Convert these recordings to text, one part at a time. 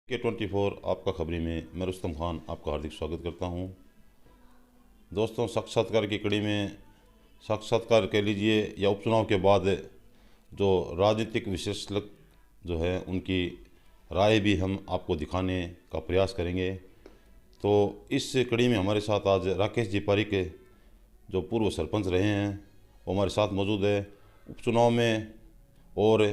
K24 आपका खबरी में मैं रुस्तम खान आपका हार्दिक स्वागत करता हूं। दोस्तों, साक्षात्कार की कड़ी में साक्षात्कार कह लीजिए या उपचुनाव के बाद जो राजनीतिक विशेषज्ञ जो है उनकी राय भी हम आपको दिखाने का प्रयास करेंगे। तो इस कड़ी में हमारे साथ आज राकेश जी पारिक जो पूर्व सरपंच रहे हैं वो हमारे साथ मौजूद है। उपचुनाव में और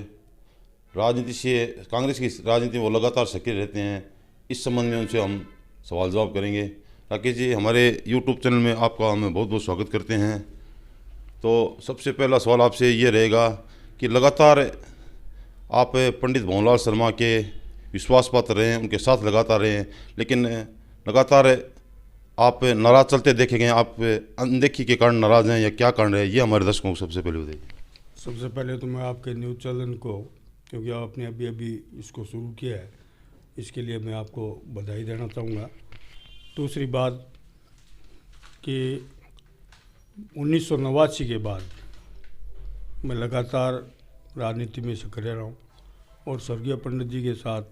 राजनीति से कांग्रेस की राजनीति में वो लगातार सक्रिय रहते हैं। इस संबंध में उनसे हम सवाल जवाब करेंगे। राकेश जी, हमारे यूट्यूब चैनल में आपका हम बहुत बहुत स्वागत करते हैं। तो सबसे पहला सवाल आपसे ये रहेगा कि लगातार आप पंडित भंवरलाल शर्मा के विश्वास पात्र रहे हैं, उनके साथ लगातार रहे हैं, लेकिन लगातार आप नाराज़ चलते देखे गए। आप अनदेखी के कारण नाराज़ हैं या क्या कारण है, ये हमारे दर्शकों को सबसे पहले बताइए। सबसे पहले तो मैं आपके न्यूज़ चैनल को, क्योंकि आपने अभी अभी इसको शुरू किया है, इसके लिए मैं आपको बधाई देना चाहूँगा। दूसरी बात कि 1989 के बाद मैं लगातार राजनीति में सक्रिय रहा हूँ और स्वर्गीय पंडित जी के साथ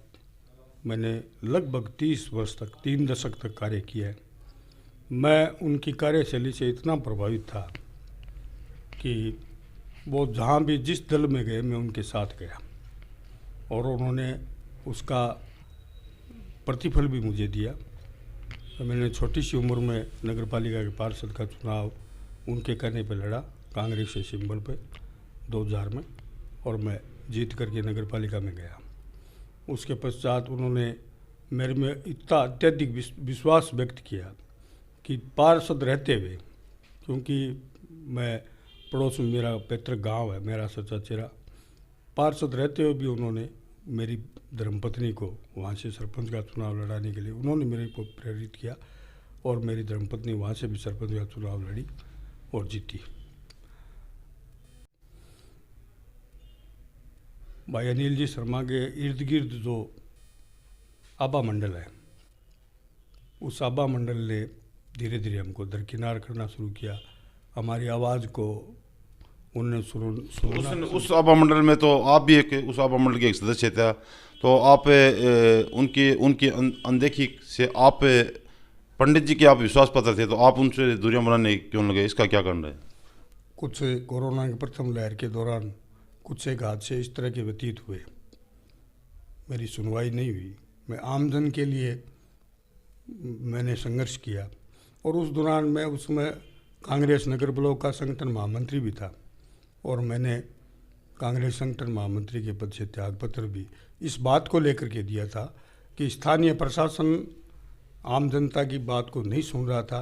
मैंने लगभग 30 वर्ष तक, 3 दशक तक कार्य किया है। मैं उनकी कार्यशैली से इतना प्रभावित था कि वो जहाँ भी जिस दल में गए मैं उनके साथ गया और उन्होंने उसका प्रतिफल भी मुझे दिया। तो मैंने छोटी सी उम्र में नगर पालिका के पार्षद का चुनाव उनके कहने पर लड़ा, कांग्रेस के सिंबल पे 2000 में, और मैं जीत करके नगर पालिका में गया। उसके पश्चात उन्होंने मेरे में इतना अत्यधिक विश्वास व्यक्त किया कि पार्षद रहते हुए, क्योंकि मैं पड़ोस में मेरा पैतृक गांव है, मेरा सच्चा चेहरा, पार्षद रहते हुए भी उन्होंने मेरी धर्मपत्नी को वहाँ से सरपंच का चुनाव लड़ाने के लिए उन्होंने मेरे को प्रेरित किया और मेरी धर्मपत्नी वहाँ से भी सरपंच का चुनाव लड़ी और जीती। भाई अनिल जी शर्मा के इर्द गिर्द जो आभा मंडल है, उस आभा मंडल ने धीरे धीरे हमको दरकिनार करना शुरू किया। हमारी आवाज़ को उन्होंने सुनना। उस आभा मंडल में तो आप भी उस आभा मंडल के एक सदस्य थे। तो आप उनकी उनकी अनदेखी से आप पंडित जी के आप विश्वास पात्र थे, तो आप उनसे दूरियां बनाने क्यों लगे, इसका क्या कारण है? कुछ कोरोना की प्रथम लहर के दौरान कुछ एक हादसे इस तरह के व्यतीत हुए, मेरी सुनवाई नहीं हुई। मैं आमजन के लिए मैंने संघर्ष किया और उस दौरान मैं उसमें कांग्रेस नगर ब्लॉक का संगठन महामंत्री भी था और मैंने कांग्रेस संगठन महामंत्री के पद से त्यागपत्र भी इस बात को लेकर के दिया था कि स्थानीय प्रशासन आम जनता की बात को नहीं सुन रहा था।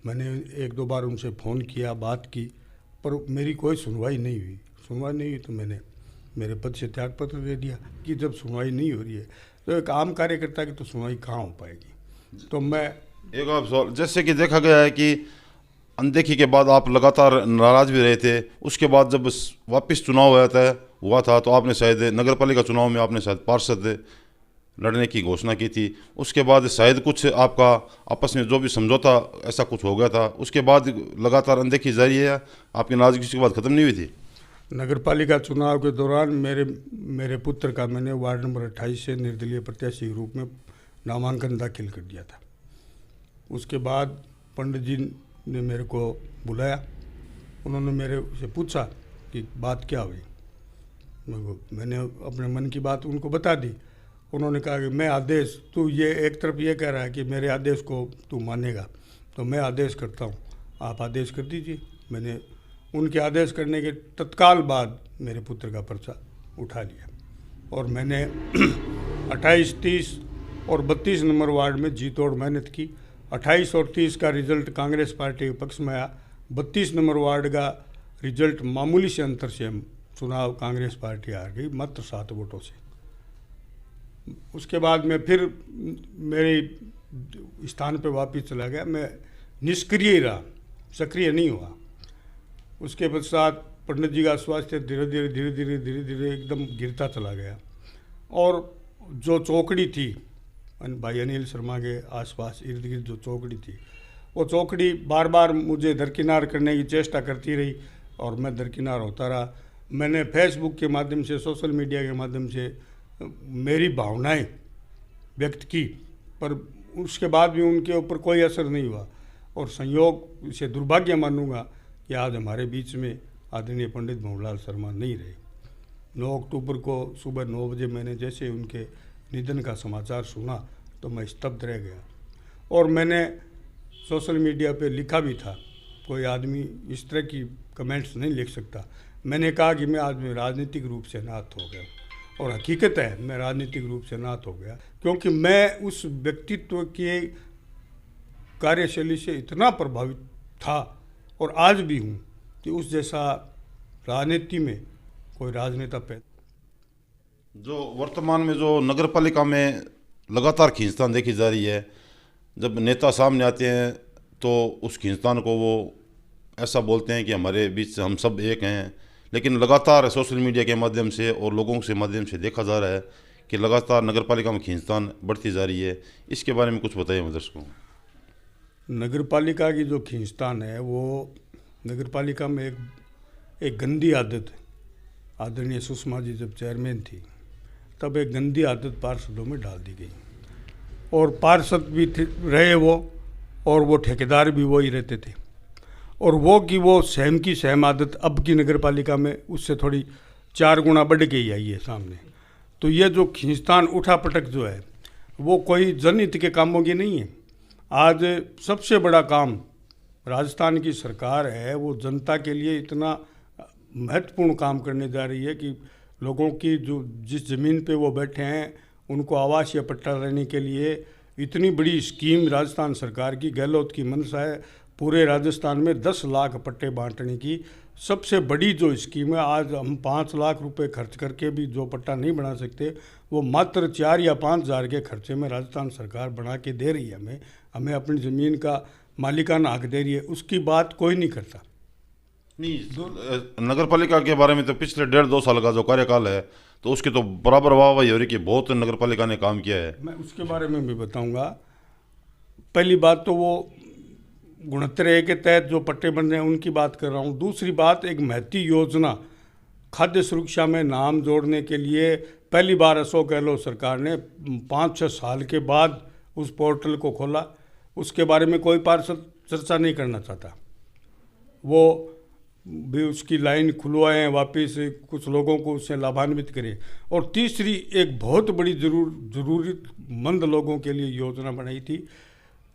मैंने 1-2 बार उनसे फ़ोन किया, बात की, पर मेरी कोई सुनवाई नहीं हुई। सुनवाई नहीं हुई तो मैंने मेरे पद से त्यागपत्र दे दिया कि जब सुनवाई नहीं हो रही है तो एक आम कार्यकर्ता की तो सुनवाई कहाँ हो पाएगी। तो मैं एक आप सवाल, जैसे कि देखा गया है कि अनदेखी के बाद आप लगातार नाराज भी रहे थे, उसके बाद जब वापस चुनाव हुआ था तो आपने शायद नगर पालिका चुनाव में आपने शायद पार्षद लड़ने की घोषणा की थी। उसके बाद शायद कुछ आपका आपस में जो भी समझौता ऐसा कुछ हो गया था, उसके बाद लगातार अनदेखी जारी है, आपकी नाराजगी उसके बाद ख़त्म नहीं हुई थी? नगर पालिका चुनाव के दौरान मेरे पुत्र का मैंने वार्ड नंबर 28 से निर्दलीय प्रत्याशी के रूप में नामांकन दाखिल कर दिया था। उसके बाद पंडित जी ने मेरे को बुलाया, उन्होंने मेरे से पूछा कि बात क्या हुई। मैंने अपने मन की बात उनको बता दी। उन्होंने कहा कि मैं आदेश, तू ये एक तरफ ये कह रहा है कि मेरे आदेश को तू मानेगा, तो मैं आदेश करता हूँ, आप आदेश कर दीजिए। मैंने उनके आदेश करने के तत्काल बाद मेरे पुत्र का पर्चा उठा लिया और मैंने 28, 30 और 32 नंबर वार्ड में जी तोड़ मेहनत की। 28 और 30 का रिजल्ट कांग्रेस पार्टी के पक्ष में आया। 32 नंबर वार्ड का रिजल्ट मामूली से अंतर से हम चुनाव कांग्रेस पार्टी हार गई, मात्र 7 वोटों से। उसके बाद मैं फिर मेरे स्थान पे वापस चला गया, मैं निष्क्रिय रहा, सक्रिय नहीं हुआ। उसके पश्चात पंडित जी का स्वास्थ्य धीरे धीरे एकदम गिरता चला गया और जो चौकड़ी थी भाई अनिल शर्मा के आसपास इर्द गिर्द जो चौकड़ी थी, वो चौकड़ी बार बार मुझे दरकिनार करने की चेष्टा करती रही और मैं दरकिनार होता रहा। मैंने फेसबुक के माध्यम से, सोशल मीडिया के माध्यम से मेरी भावनाएं व्यक्त की, पर उसके बाद भी उनके ऊपर कोई असर नहीं हुआ। और संयोग से दुर्भाग्य मानूंगा कि आज हमारे बीच में आदरणीय पंडित भंवरलाल शर्मा नहीं रहे। 9 अक्टूबर को सुबह 9 बजे मैंने जैसे उनके निधन का समाचार सुना तो मैं स्तब्ध रह गया। और मैंने सोशल मीडिया पे लिखा भी था, कोई आदमी इस तरह की कमेंट्स नहीं लिख सकता। मैंने कहा कि मैं आज राजनीतिक रूप से नाथ हो गया, और हकीकत है मैं राजनीतिक रूप से नाथ हो गया, क्योंकि मैं उस व्यक्तित्व के कार्यशैली से इतना प्रभावित था और आज भी हूँ कि उस जैसा राजनीति में कोई राजनेता पैदा। जो वर्तमान में जो नगर पालिका में लगातार खींचतान देखी जा रही है, जब नेता सामने आते हैं तो उस खींचतान को वो ऐसा बोलते हैं कि हमारे बीच से हम सब एक हैं, लेकिन लगातार सोशल मीडिया के माध्यम से और लोगों के माध्यम से देखा जा रहा है कि लगातार नगर पालिका में खींचतान बढ़ती जा रही है। इसके बारे में कुछ बताइए दर्शकों। नगर पालिका की जो खींचतान है वो नगर पालिका में एक गंदी आदत है। आदरणीय सुषमा जी जब चेयरमैन थी तब एक गंदी आदत पार्षदों में डाल दी गई, और पार्षद भी रहे वो, और वो ठेकेदार भी वही रहते थे, और वो सहम की सहम आदत अब की नगर पालिका में उससे थोड़ी 4 गुना बढ़ गई आई है सामने। तो ये जो खींचतान उठापटक जो है वो कोई जनहित के कामों की नहीं है। आज सबसे बड़ा काम राजस्थान की सरकार है, वो जनता के लिए इतना महत्वपूर्ण काम करने जा रही है कि लोगों की जो जिस ज़मीन पे वो बैठे हैं उनको आवास या पट्टा लेने के लिए इतनी बड़ी स्कीम राजस्थान सरकार की, गहलोत की मंशा है पूरे राजस्थान में 10 लाख पट्टे बांटने की। सबसे बड़ी जो स्कीम है, आज हम 5 लाख रुपए खर्च करके भी जो पट्टा नहीं बना सकते, वो मात्र 4 या 5 हज़ार के खर्चे में राजस्थान सरकार बना के दे रही है। हमें अपनी ज़मीन का मालिकाना हक दे रही है, उसकी बात कोई नहीं करता। नहीं, नगर पालिका के बारे में तो पिछले 1.5-2 साल का जो कार्यकाल है तो उसकी तो बराबर वाहवाही हो रही कि बहुत नगर पालिका ने काम किया है। मैं उसके बारे में भी बताऊंगा। पहली बात तो वो गुणोत्तर ए के तहत जो पट्टे बन रहे हैं उनकी बात कर रहा हूँ। दूसरी बात, एक महती योजना खाद्य सुरक्षा में नाम जोड़ने के लिए पहली बार अशोक गहलोत सरकार ने 5-6 साल के बाद उस पोर्टल को खोला। उसके बारे में कोई पार्षद चर्चा नहीं करना चाहता। वो भी उसकी लाइन खुलवाएं, वापस कुछ लोगों को उससे लाभान्वित करें। और तीसरी एक बहुत बड़ी ज़रूरतमंद लोगों के लिए योजना बनाई थी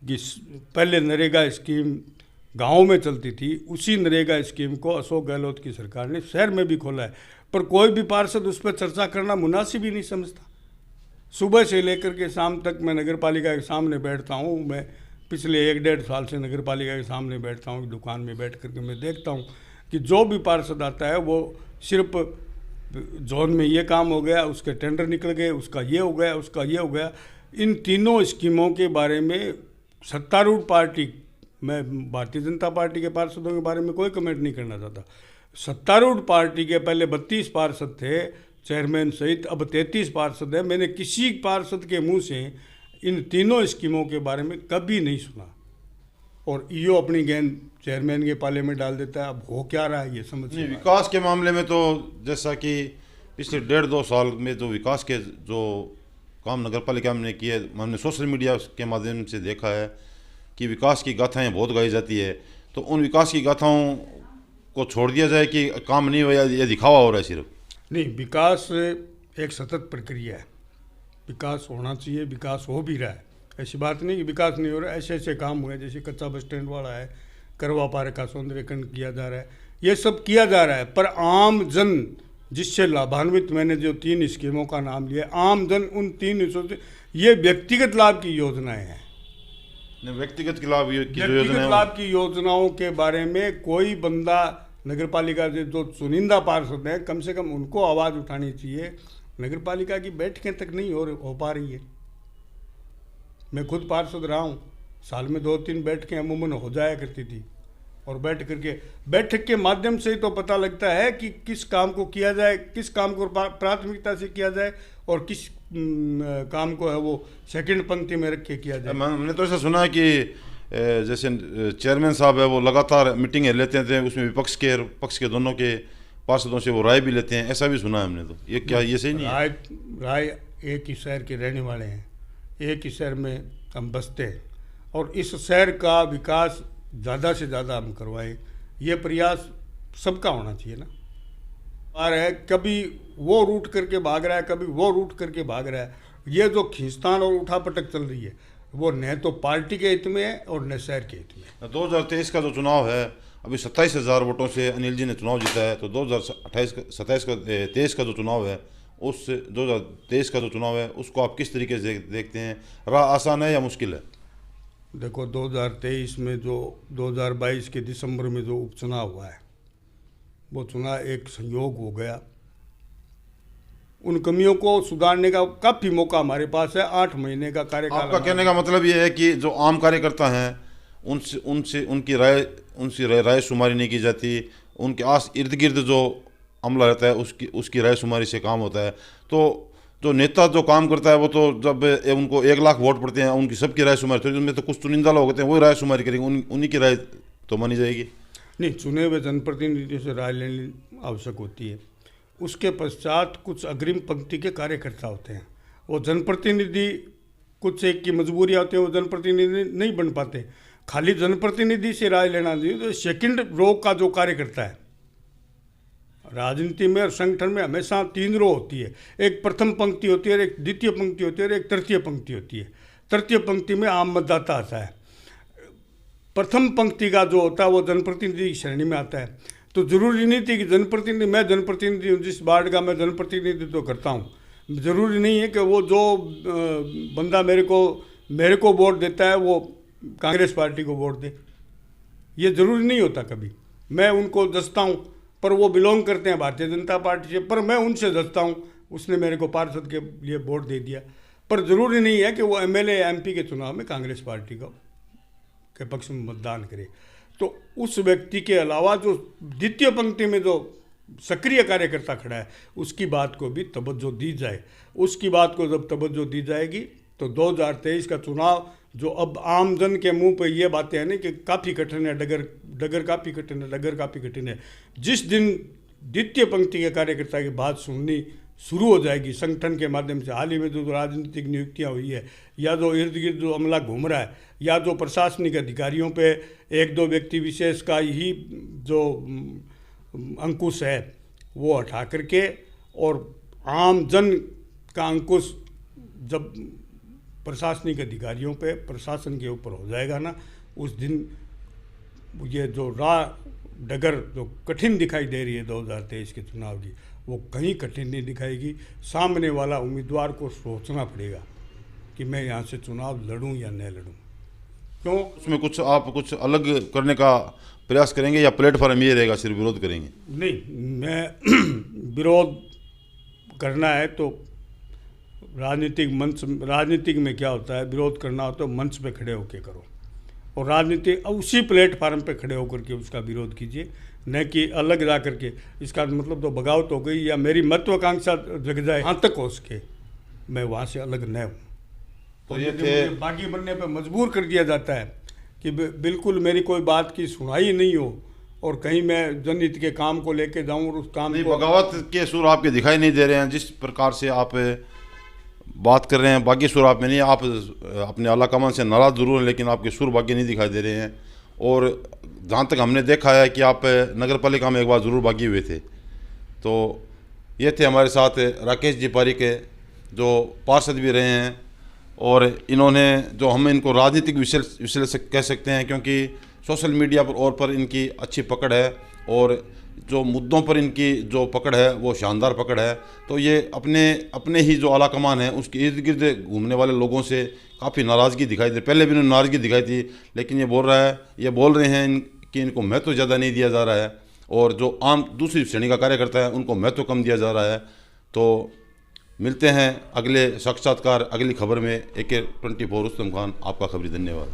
कि पहले नरेगा स्कीम गाँव में चलती थी, उसी नरेगा स्कीम को अशोक गहलोत की सरकार ने शहर में भी खोला है, पर कोई भी पार्षद उस पर चर्चा करना मुनासिब ही नहीं समझता। सुबह से लेकर के शाम तक मैं नगर पालिका के सामने बैठता हूँ। मैं पिछले 1-1.5 साल से नगर पालिका के सामने बैठता हूँ, दुकान में बैठ करके मैं देखता हूँ कि जो भी पार्षद आता है वो सिर्फ जोन में ये काम हो गया, उसके टेंडर निकल गए, उसका ये हो गया, उसका ये हो गया। इन तीनों स्कीमों के बारे में सत्तारूढ़ पार्टी, मैं भारतीय जनता पार्टी के पार्षदों के बारे में कोई कमेंट नहीं करना चाहता। सत्तारूढ़ पार्टी के पहले 32 पार्षद थे चेयरमैन सहित, अब 33 पार्षद हैं। मैंने किसी पार्षद के मुंह से इन तीनों स्कीमों के बारे में कभी नहीं सुना, और ईओ अपनी गेंद चेयरमैन के पाले में डाल देता है। अब हो क्या रहा है ये समझ नहीं। विकास के मामले में तो जैसा कि पिछले 1.5-2 साल में जो विकास के जो काम नगर पालिका ने किए, हमने सोशल मीडिया के माध्यम से देखा है कि विकास की गाथाएं बहुत गाई जाती है। तो उन विकास की गाथाओं को छोड़ दिया जाए कि काम नहीं हुआ, ये दिखावा हो रहा है सिर्फ? नहीं, विकास एक सतत प्रक्रिया है, विकास होना चाहिए, विकास हो भी रहा है। ऐसी बात नहीं कि विकास नहीं हो रहा है। ऐसे ऐसे काम हुए जैसे कच्चा बस स्टैंड वाला है, करवा पार्क का सौंदर्यीकरण किया जा रहा है, ये सब किया जा रहा है। पर आम जन जिससे लाभान्वित, मैंने जो 3 स्कीमों का नाम लिया, आम जन उन 3 हिस्सों से, ये व्यक्तिगत लाभ की योजनाएं हैं। व्यक्तिगत लाभ की योजनाओं के बारे में कोई बंदा नगर पालिका से जो चुनिंदा पार्षद हैं, कम से कम उनको आवाज़ उठानी चाहिए। नगर पालिका की बैठकें तक नहीं हो पा रही है। मैं खुद पार्षद रहा हूँ, साल में 2-3 बैठकें अमूमन हो जाया करती थी, और बैठक के माध्यम से ही तो पता लगता है कि किस काम को किया जाए, किस काम को प्राथमिकता से किया जाए, और किस काम को है वो सेकंड पंक्ति में रख के किया जाए। मैंने तो ऐसा सुना है कि जैसे चेयरमैन साहब है वो लगातार मीटिंगें लेते थे, उसमें विपक्ष के और पक्ष के दोनों के पार्षदों से वो राय भी लेते हैं, ऐसा भी सुना है हमने। तो ये क्या, ये सही नहीं है? राय एक ही शहर के रहने वाले हैं, एक ही शहर में हम बसते हैं और इस शहर का विकास ज़्यादा से ज़्यादा हम करवाएं, ये प्रयास सबका होना चाहिए ना। आ रहा है कभी वो रूट करके भाग रहा है, कभी वो रूट करके भाग रहा है। ये जो खींचतान और उठापटक चल रही है वो न तो पार्टी के हित में है और न शहर के हित में। 2023 का जो चुनाव है, अभी 27,000 वोटों से अनिल जी ने चुनाव जीता है, तो 2023 का जो चुनाव है, उस 2023 का जो चुनाव है उसको आप किस तरीके से देखते हैं? राह आसान है या मुश्किल है? देखो 2023 में जो 2022 के दिसंबर में जो उपचुनाव हुआ है वो चुनाव एक संयोग हो गया। उन कमियों को सुधारने का काफ़ी मौका हमारे पास है। 8 महीने का कार्यकाल। आपका कहने का मतलब ये है कि जो आम कार्यकर्ता हैं उनसे उनसे उनकी राय शुमारी नहीं की जाती, उनके आस इर्द गिर्द जो अमला रहता है उसकी राय शुमारी से काम होता है। तो जो नेता जो काम करता है वो तो जब उनको 1 लाख वोट पड़ते हैं उनकी सबकी राय शुमारी थोड़ी, उनमें तो कुछ चुनिंदा लोग होते हैं वही राय शुमारी करेंगे, उन्हीं की राय तो मानी जाएगी। नहीं, चुने हुए जनप्रतिनिधियों से राय लेनी आवश्यक होती है। उसके पश्चात कुछ अग्रिम पंक्ति के कार्यकर्ता होते हैं, वो जनप्रतिनिधि कुछ एक की मजबूरियाँ होती हैं, वो जनप्रतिनिधि नहीं बन पाते। खाली जनप्रतिनिधि से राय लेना नहीं, तो सेकंड रो का जो कार्यकर्ता है राजनीति में और संगठन में हमेशा 3 रो होती है। एक प्रथम पंक्ति होती है, एक द्वितीय पंक्ति होती है और एक तृतीय पंक्ति होती है। तृतीय पंक्ति में आम मतदाता आता है। प्रथम पंक्ति का जो होता है वो जनप्रतिनिधि की श्रेणी में आता है। तो जरूरी नहीं थी कि जनप्रतिनिधि, मैं जनप्रतिनिधि हूँ, जिस वार्ड का मैं जनप्रतिनिधित्व करता हूँ, जरूरी नहीं है कि वो जो बंदा मेरे को वोट देता है वो कांग्रेस पार्टी को वोट दे। ये जरूरी नहीं होता। कभी मैं उनको जचता हूँ पर वो बिलोंग करते हैं भारतीय जनता पार्टी से, पर मैं उनसे जचता हूँ, उसने मेरे को पार्षद के लिए वोट दे दिया। पर जरूरी नहीं है कि वो एमएलए एमपी के चुनाव में कांग्रेस पार्टी के पक्ष में मतदान करे। तो उस व्यक्ति के अलावा जो द्वितीय पंक्ति में जो सक्रिय कार्यकर्ता खड़ा है उसकी बात को भी तवज्जो दी जाए। उसकी बात को जब तवज्जो दी जाएगी तो 2023 का चुनाव, जो अब आमजन के मुंह पे ये बातें हैं ना कि काफ़ी कठिन है, डगर काफ़ी कठिन है, डगर काफ़ी कठिन है, जिस दिन द्वितीय पंक्ति के कार्यकर्ता की बात सुननी शुरू हो जाएगी संगठन के माध्यम से, हाल ही में जो राजनीतिक नियुक्तियां हुई है या जो इर्द गिर्द जो अमला घूम रहा है या जो प्रशासनिक अधिकारियों पे 1-2 व्यक्ति विशेष का ही जो अंकुश है वो हटा करके और आम जन का अंकुश जब प्रशासनिक अधिकारियों पे, प्रशासन के ऊपर हो जाएगा ना, उस दिन ये जो डगर जो कठिन दिखाई दे रही है 2023 के चुनाव की, वो कहीं कठिन नहीं दिखाएगी। सामने वाला उम्मीदवार को सोचना पड़ेगा कि मैं यहाँ से चुनाव लड़ूं या न लड़ूं। क्यों? उसमें आप कुछ अलग करने का प्रयास करेंगे या प्लेटफॉर्म ये रहेगा सिर्फ विरोध करेंगे? नहीं, मैं विरोध करना है तो राजनीतिक में क्या होता है, विरोध करना हो तो मंच पे खड़े होकर करो और राजनीति उसी प्लेटफार्म पे खड़े होकर के उसका विरोध कीजिए, न कि अलग जा करके। इसका मतलब तो बगावत हो गई या मेरी महत्वाकांक्षा जग जाए, यहाँ तक हो सके मैं वहाँ से अलग न हूँ। तो ये बागी बनने पे मजबूर कर दिया जाता है कि बिल्कुल मेरी कोई बात की सुनाई नहीं हो और कहीं मैं जनहित के काम को लेके जाऊँ और उस काम नहीं, बगावत के सुर आपके दिखाई नहीं दे रहे हैं। जिस प्रकार से आप बात कर रहे हैं बागी सुर आप में नहीं, आप अपने आला कमान से नाराज़ जरूर हैं लेकिन आपके सुर बागी नहीं दिखाई दे रहे हैं। और जहाँ तक हमने देखा है कि आप नगर पालिका में एक बार ज़रूर बागी हुए थे। तो ये थे हमारे साथ राकेश जी पारिक जो पार्षद भी रहे हैं और इन्होंने जो हम इनको राजनीतिक विश्लेषक कह सकते हैं क्योंकि सोशल मीडिया पर और पर इनकी अच्छी पकड़ है और जो मुद्दों पर इनकी जो पकड़ है वो शानदार पकड़ है। तो ये अपने ही जो आला कमान है उसके इर्द गिर्द घूमने वाले लोगों से काफ़ी नाराज़गी दिखाई दे, पहले भी इन्होंने नाराज़गी दिखाई थी लेकिन ये बोल रहे हैं कि इनको महत्व ज़्यादा नहीं दिया जा रहा है और जो आम दूसरी श्रेणी का कार्यकर्ता है उनको महत्व कम दिया जा रहा है। तो मिलते हैं अगले साक्षात्कार अगली खबर में। AK24 रुस्तम खान, आपका खबरी धन्यवाद।